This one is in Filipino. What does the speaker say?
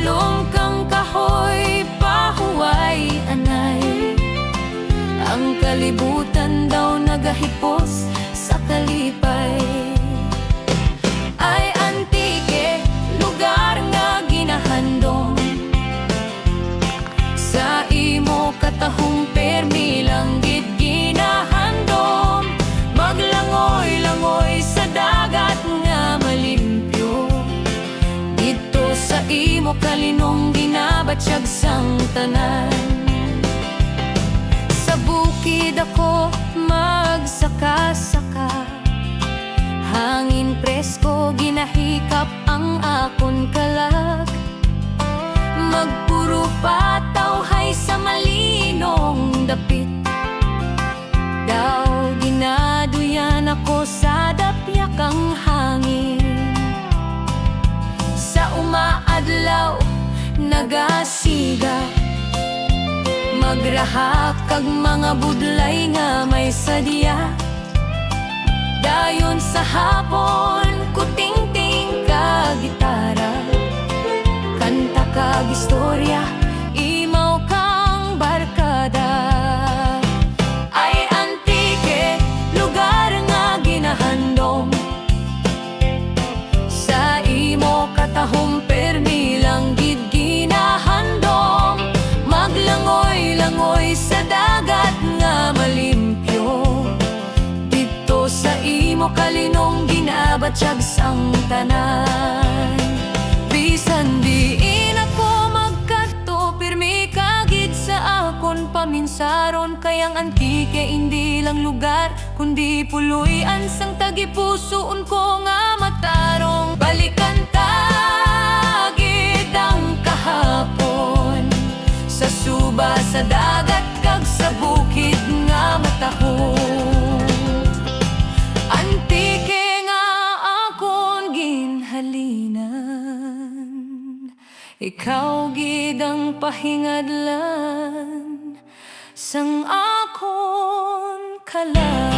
Talong kang kahoy, pahuway, anay. Ang kalibutan daw nagahipos sa kalipay. Ay antike, lugar nga ginahandom. Sa imo katahong permi lang gid ginahandom. Maglangoy-langoy sa dagat nga malimpyo. Dito sa imo kalinong ginabatsyag sang tanan. Sa bukid ako magsaka-saka. Hangin presko ginahikap ang akon kalag. Magpuro pataw hay sa malinong dapit. Daw ginaduyan ako sa dapyakang hangin. Sa umaadlaw nagasiga. Magrahak kag mga budlay nga may sadya. Dayon sa hapon kutingting ka gitara. Kanta kag istorya, imaw kang barkada. Ay antike, lugar nga ginahandom. Sa imo katahong permi lang gid ginahandom. Maglangoy-langoy sa dagat nga malimpyo. Dito sa imo kalinong ginabatsyag sang tanan. Bisan diin ako magkadto, pirmi kagid sa akon paminsaron. Kayang antike hindi lang lugar, kundi puloy-an sang tagipusoon ko nga matarong. Balikan tagid ang kahapon, sa suba sa dagat kag sa bukid nga matahong. Antike nga akon ginhalinan. Ikaw gid ang pahingadlan sang akon kalag.